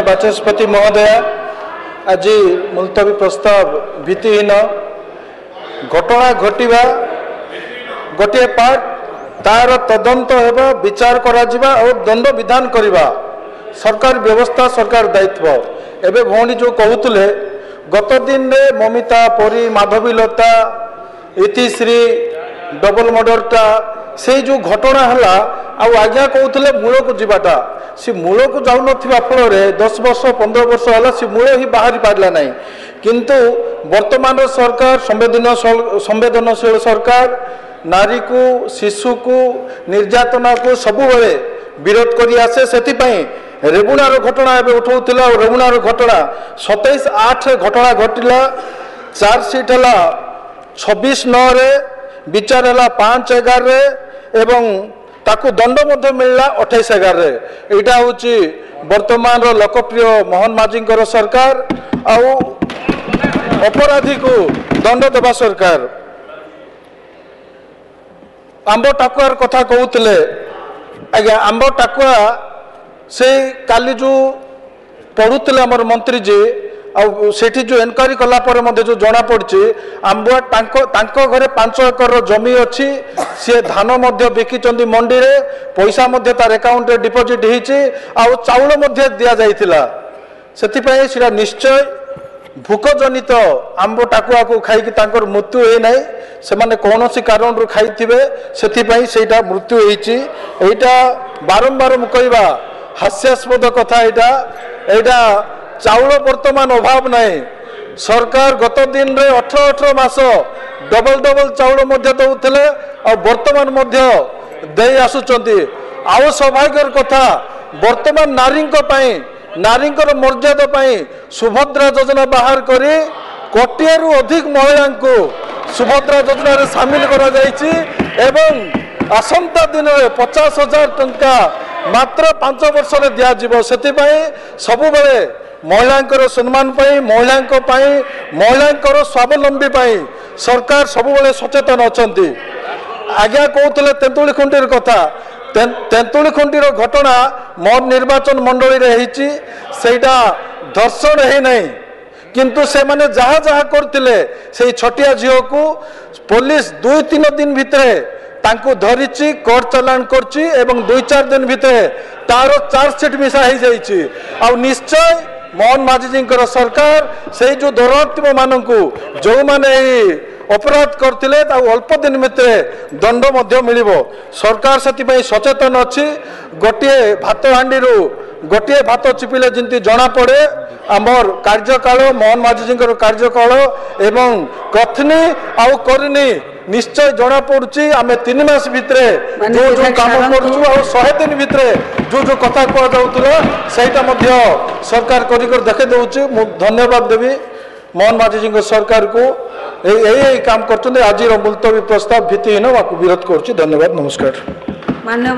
बाचस्पति महोदय आज मुलतवी प्रस्ताव भित्तिहीन घटना घटवा गोटे पार्ट तार तदंत होगा विचार करा और दंड विधान करवा सरकार व्यवस्था सरकार दायित्व एवं भौणी जो कहते गत दिन में ममिता परी माधवीलता इतिश्री डबल मर्डरटा से जो घटना है आज्ञा कहते मूल को जावाटा सी मूल को जाऊन फल 10 वर्ष 15 वर्ष है सी मूल ही बाहरी पारा ना किंतु वर्तमान सरकार संवेदनशील सरकार नारी को शिशु को निर्यातना को सबुबले विरोध कर आसे से रेमुणार घटना उठाऊला रेमुणार घटना 27/8 घटना घटला चार्जसीट है 26/9 विचार है 5/11 एवं ताकू दंड मिलला 28/11 यहाँ हूँ वर्तमान लोकप्रिय मोहन माझी सरकार आउ अपराधी को दंड देवा सरकार आंब टाकुआर कथा कहते आज्ञा आंब टाकुआ से काली जो पढ़ुले आमर मंत्री जी आठी जो एनक्वारी कलापर जो जना पड़ी आंबुआ घरे 5 एकर जमी अच्छी सी धान बिकी मंडी रे पैसा तार अकाउंट डिपोजिट हो चाउल दि जाइथिला से निश्चय भूकजनित आंब टाकुआ को खाई मृत्यु होना से कौन सी कारण खाई से मृत्यु होता बारंबार मुझा हास्यास्पद कथा यहाँ चाउल वर्तमान अभाव नहीं सरकार गत दिन रे 18 मास डबल डबल चाउल दौले वर्तमान दे आसुचंती आउ सौभाग्यर कथा वर्तमान नारी मर्यादा सुभद्रा योजना बाहर करी 1 कोटी अधिक महिला को सुभद्रा योजना सामिल करा जायछि एवं आसंता दिन में 50,000 टंका मात्र 5 वर्ष दिज्व से सबुबले महिला सम्मान महिला स्वावलंबी सरकार सबुबले सचेतन अच्छा आज्ञा कहते तेंतुली खुंटी कथा तेंतुली खुंटीर घटना मोर निर्वाचन मंडली रे सेटा दर्शन है नहीं किंतु से माने जहाँ जहाँ करते से छटिया झील को पुलिस 2-3 दिन भितर तांको धरिची कोर्ट चालान करची एवं 2-4 दिन भितर तार चार्जसीट मिसा हो जाइए आ निश्चय मोहन माझी सरकार से जो दौरात्म मान जो मैंने अपराध करते अल्प दिन भितर दंड मिल सरकार से सचेतन अच्छी गोटे भात हांडी गोटे भात चिपिले जमी जना पड़े आमर कार्यकाल मोहन माझी कार्यकाल एवं कथनी आउ करनी निश्चय जना पड़ी आम 3 मास भितर जो जो काम करूँ 100 दिन भितर जो जो कथा कहला से सरकार कर देखे दूसरी धन्यवाद देवी मोहन माझी सरकार को यही काम कर आज मुलतवी प्रस्ताव भित्तिहीन विरोध करुच्ची। धन्यवाद। नमस्कार। माननीय